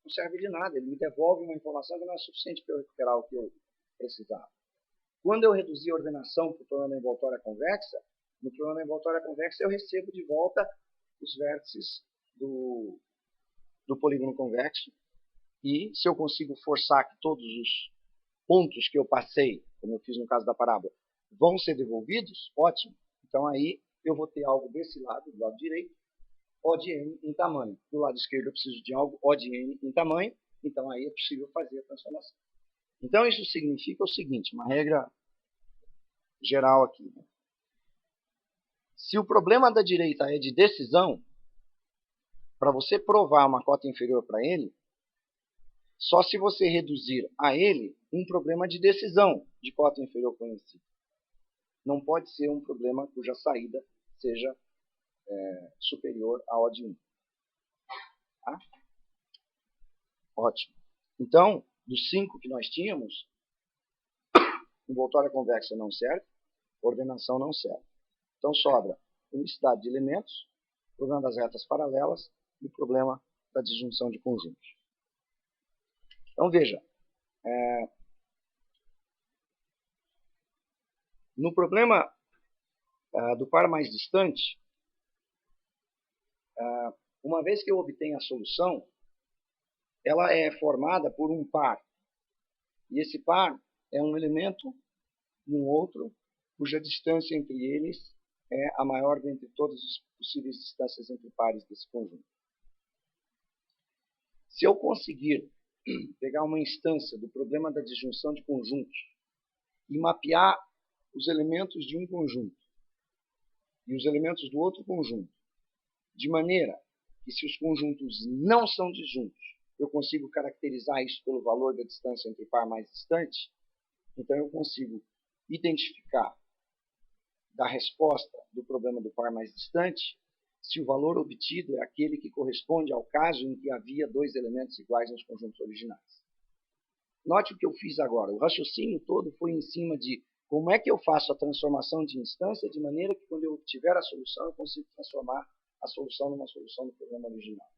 não serve de nada. Ele me devolve uma informação que não é suficiente para eu recuperar o que eu precisava. Quando eu reduzir a ordenação para o problema da envoltória convexa, no problema da envoltória convexa eu recebo de volta os vértices do polígono convexo. E se eu consigo forçar que todos os pontos que eu passei, como eu fiz no caso da parábola, vão ser devolvidos, ótimo. Então aí eu vou ter algo desse lado, do lado direito, O de n em tamanho. Do lado esquerdo eu preciso de algo O de n em tamanho, então aí é possível fazer a transformação. Então isso significa o seguinte, uma regra geral aqui. Né? Se o problema da direita é de decisão, para você provar uma cota inferior para ele, só se você reduzir a ele um problema de decisão de cota inferior conhecido. Não pode ser um problema cuja saída seja superior a O de 1. Tá? Ótimo. Então, dos 5 que nós tínhamos, envoltória convexa não serve, ordenação não serve. Então sobra unicidade de elementos, problema das retas paralelas e o problema da disjunção de conjuntos. Então veja, no problema do par mais distante, uma vez que eu obtenho a solução, ela é formada por um par. E esse par é um elemento e um outro cuja distância entre eles é a maior dentre todas as possíveis distâncias entre pares desse conjunto. Se eu conseguir pegar uma instância do problema da disjunção de conjuntos e mapear os elementos de um conjunto e os elementos do outro conjunto, de maneira que, se os conjuntos não são disjuntos, eu consigo caracterizar isso pelo valor da distância entre par mais distante, então eu consigo identificar da resposta do problema do par mais distante se o valor obtido é aquele que corresponde ao caso em que havia dois elementos iguais nos conjuntos originais. Note o que eu fiz agora. O raciocínio todo foi em cima de como é que eu faço a transformação de instância de maneira que quando eu obtiver a solução eu consigo transformar a solução numa solução do problema original.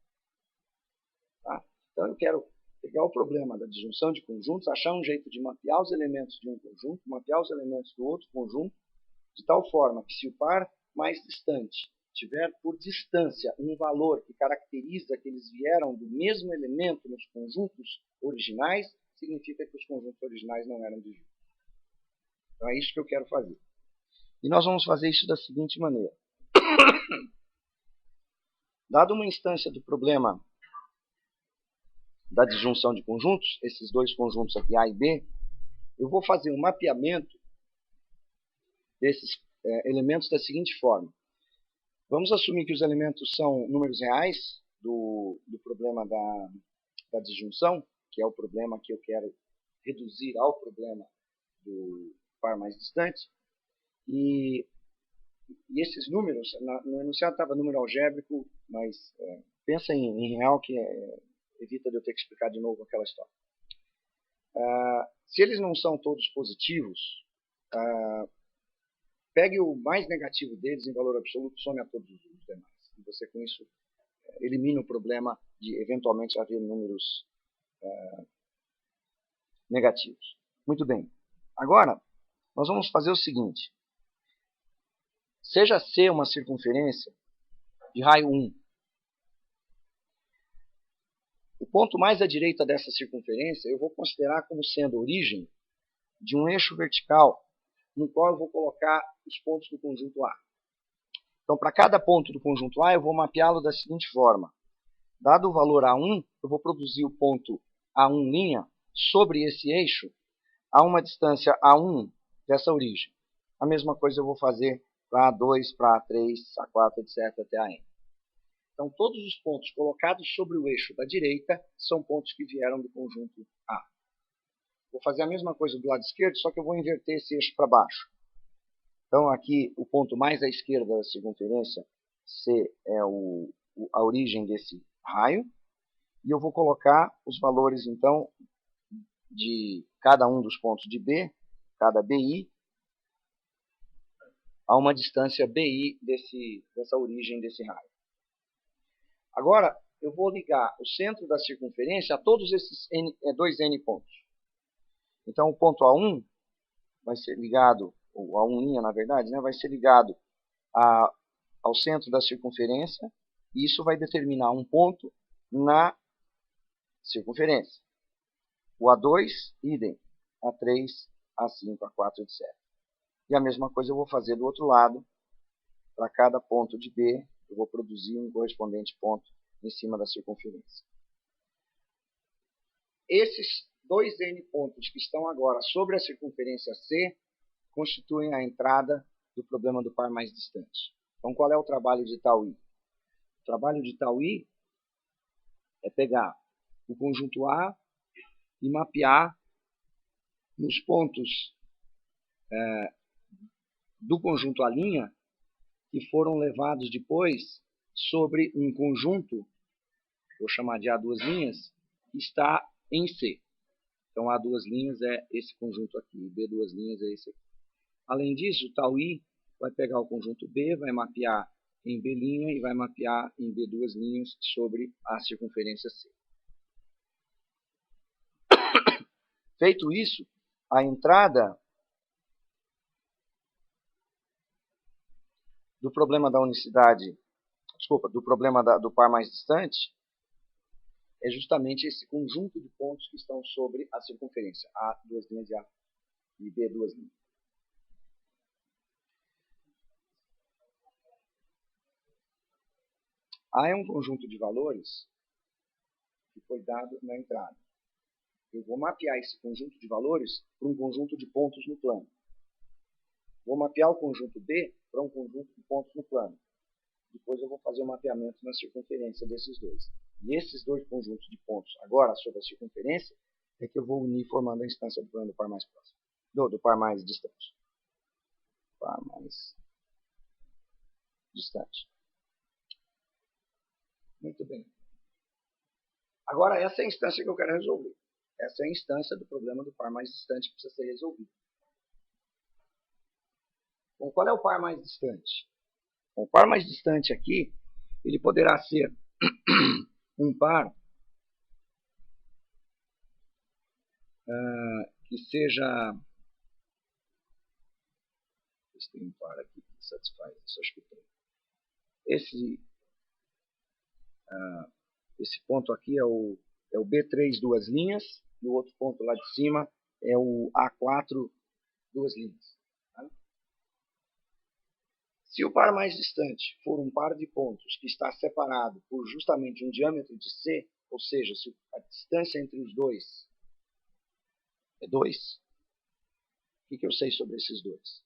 Tá? Então eu quero pegar o problema da disjunção de conjuntos, achar um jeito de mapear os elementos de um conjunto, mapear os elementos do outro conjunto, de tal forma que se o par mais distante tiver por distância um valor que caracteriza que eles vieram do mesmo elemento nos conjuntos originais, significa que os conjuntos originais não eram disjuntos. Então é isso que eu quero fazer. E nós vamos fazer isso da seguinte maneira. Dado uma instância do problema da disjunção de conjuntos, esses dois conjuntos aqui, A e B, eu vou fazer um mapeamento desses elementos da seguinte forma. Vamos assumir que os elementos são números reais do problema da disjunção, que é o problema que eu quero reduzir ao problema do par mais distante. E esses números, no enunciado estava número algébrico, mas pensa em real que evita de eu ter que explicar de novo aquela história. Se eles não são todos positivos, pegue o mais negativo deles em valor absoluto e some a todos os demais. E você com isso elimina o problema de eventualmente haver números negativos. Muito bem. Agora, nós vamos fazer o seguinte. Seja C uma circunferência de raio 1. O ponto mais à direita dessa circunferência eu vou considerar como sendo a origem de um eixo vertical no qual eu vou colocar os pontos do conjunto A. Então, para cada ponto do conjunto A, eu vou mapeá-lo da seguinte forma. Dado o valor A1, eu vou produzir o ponto A1' sobre esse eixo a uma distância A1 dessa origem. A mesma coisa eu vou fazer para A2, para A3, A4, etc. até AN. Então, todos os pontos colocados sobre o eixo da direita são pontos que vieram do conjunto A. Vou fazer a mesma coisa do lado esquerdo, só que eu vou inverter esse eixo para baixo. Então, aqui, o ponto mais à esquerda da circunferência, C, é a origem desse raio. E eu vou colocar os valores, então, de cada um dos pontos de B, cada BI, a uma distância BI dessa origem desse raio. Agora, eu vou ligar o centro da circunferência a todos esses 2N pontos. Então, o ponto A1 vai ser ligado, ou A1', na verdade, vai ser ligado ao centro da circunferência, e isso vai determinar um ponto na circunferência. O A2, idem, A3, A5, A4, etc. E a mesma coisa eu vou fazer do outro lado. Para cada ponto de B, eu vou produzir um correspondente ponto em cima da circunferência. Esses 2N pontos que estão agora sobre a circunferência C constituem a entrada do problema do par mais distante. Então, qual é o trabalho de tal I? O trabalho de tal I é pegar o conjunto A e mapear nos pontos do conjunto A' que foram levados depois sobre um conjunto, vou chamar de A2', que está em C. Então, A2' é esse conjunto aqui, B2' é esse aqui. Além disso, o tal I vai pegar o conjunto B, vai mapear em B' e vai mapear em B2' sobre a circunferência C. Feito isso, a entrada do problema da unicidade, do problema do par mais distante, é justamente esse conjunto de pontos que estão sobre a circunferência, A2' e B2'. A é um conjunto de valores que foi dado na entrada. Eu vou mapear esse conjunto de valores para um conjunto de pontos no plano. Vou mapear o conjunto B para um conjunto de pontos no plano. Depois eu vou fazer o mapeamento na circunferência desses dois. E esses dois conjuntos de pontos, agora sobre a circunferência, é que eu vou unir formando a instância do plano do par mais próximo. Do par mais distante. Par mais distante. Muito bem. Agora, essa é a instância que eu quero resolver. Essa é a instância do problema do par mais distante que precisa ser resolvido. Bom, qual é o par mais distante? Bom, o par mais distante aqui, ele poderá ser um par que seja... Tem um par aqui que satisfaz isso, acho que tem. Esse ponto aqui é o B3 duas linhas, e o outro ponto lá de cima é o A4 duas linhas. Tá? Se o par mais distante for um par de pontos que está separado por justamente um diâmetro de C, ou seja, se a distância entre os dois é 2, o que eu sei sobre esses dois?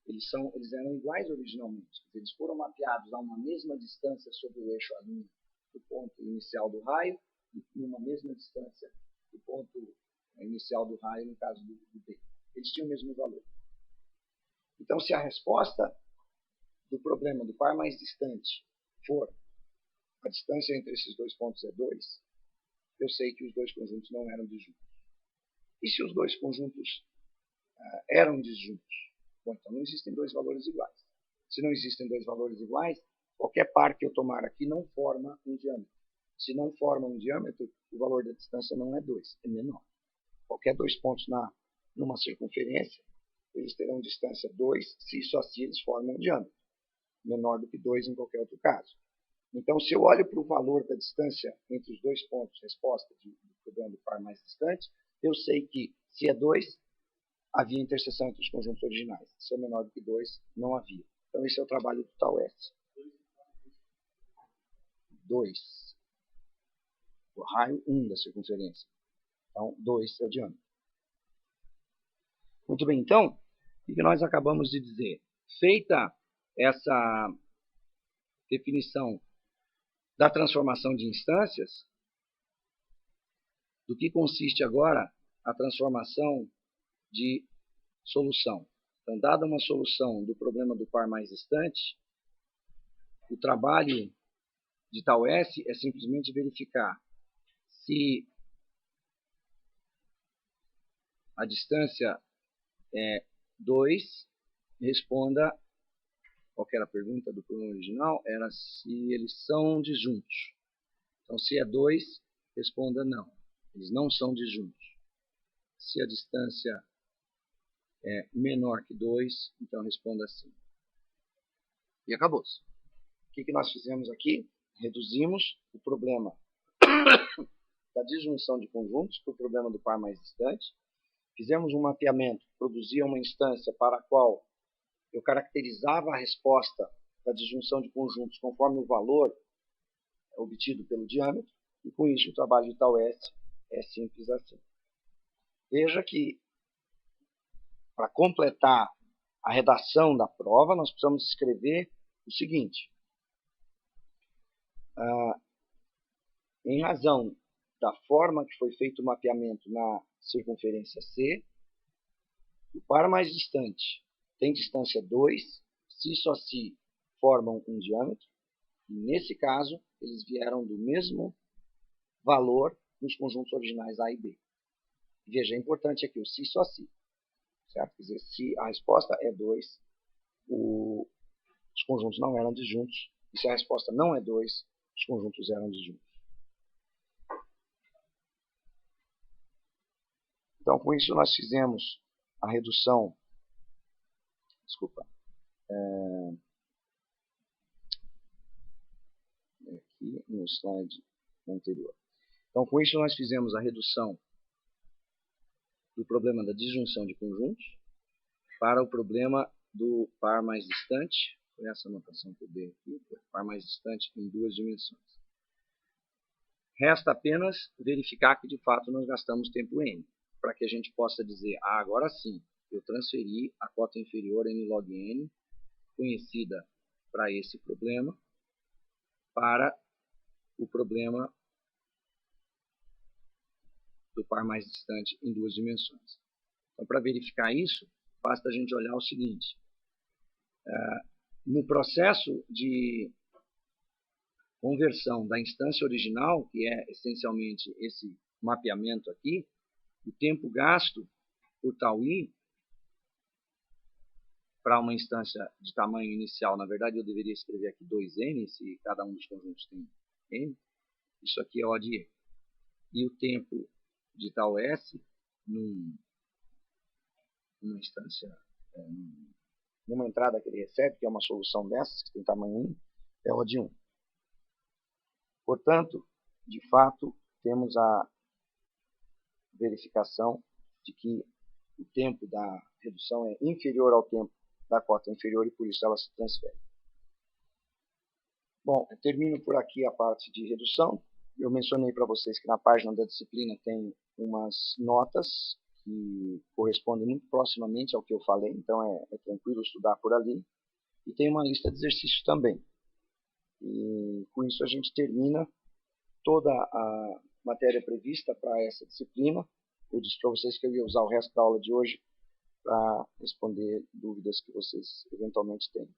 Eles eram iguais originalmente. Eles foram mapeados a uma mesma distância sobre o eixo A' do ponto inicial do raio e numa mesma distância do ponto inicial do raio, no caso do B. Eles tinham o mesmo valor. Então, se a resposta do problema do par mais distante for a distância entre esses dois pontos é 2, eu sei que os dois conjuntos não eram disjuntos. E se os dois conjuntos eram disjuntos? Bom, então não existem dois valores iguais. Se não existem dois valores iguais, qualquer par que eu tomar aqui não forma um diâmetro. Se não forma um diâmetro, o valor da distância não é 2, é menor. Qualquer dois pontos numa circunferência, eles terão distância 2, se só se eles formam um diâmetro. Menor do que 2 em qualquer outro caso. Então, se eu olho para o valor da distância entre os dois pontos, resposta do problema do par mais distante, eu sei que se é 2, havia interseção entre os conjuntos originais. Se é menor do que 2, não havia. Então, esse é o trabalho do tal S. 2. O raio 1 da circunferência. Então, 2 é o diâmetro. Muito bem, então, o que nós acabamos de dizer? Feita essa definição da transformação de instâncias, do que consiste agora a transformação de solução. Então, dada uma solução do problema do par mais distante, o trabalho de tal S é simplesmente verificar se a distância é 2, responda, qual era a pergunta do problema original? Era se eles são disjuntos. Então, se é 2, responda não. Eles não são disjuntos. Se a distância é menor que 2, então responda sim. E acabou-se. O que nós fizemos aqui? Reduzimos o problema da disjunção de conjuntos para o problema do par mais distante. Fizemos um mapeamento que produzia uma instância para a qual eu caracterizava a resposta da disjunção de conjuntos conforme o valor obtido pelo diâmetro, e com isso o trabalho de tal S é simples assim. Veja que, para completar a redação da prova, nós precisamos escrever o seguinte. Em razão da forma que foi feito o mapeamento na circunferência C, o par mais distante tem distância 2, se só se formam um diâmetro, e nesse caso eles vieram do mesmo valor nos conjuntos originais A e B. Veja, é importante aqui o se só se. Certo? Quer dizer, se a resposta é 2, os conjuntos não eram disjuntos, e se a resposta não é 2, os conjuntos eram disjuntos. Então, com isso, nós fizemos a redução. Desculpa. Aqui no slide anterior. Então, com isso, nós fizemos a redução do problema da disjunção de conjuntos para o problema do par mais distante. Foi essa anotação que eu dei aqui, par mais distante em duas dimensões. Resta apenas verificar que, de fato, nós gastamos tempo N, para que a gente possa dizer, agora sim, eu transferi a cota inferior n log n, conhecida para esse problema, para o problema do par mais distante em duas dimensões. Então, para verificar isso, basta a gente olhar o seguinte. No processo de conversão da instância original, que é essencialmente esse mapeamento aqui, o tempo gasto por tau i para uma instância de tamanho inicial, na verdade eu deveria escrever aqui 2n, se cada um dos conjuntos tem n, isso aqui é O de E. E o tempo de tau s numa instância, numa entrada que ele recebe, que é uma solução dessas, que tem tamanho 1, é O de 1. Portanto, de fato, temos a verificação de que o tempo da redução é inferior ao tempo da cota inferior e por isso ela se transfere. Bom, eu termino por aqui a parte de redução. Eu mencionei para vocês que na página da disciplina tem umas notas que correspondem muito proximamente ao que eu falei, então é tranquilo estudar por ali. E tem uma lista de exercícios também. E com isso a gente termina toda a matéria prevista para essa disciplina. Eu disse para vocês que eu ia usar o resto da aula de hoje para responder dúvidas que vocês eventualmente tenham.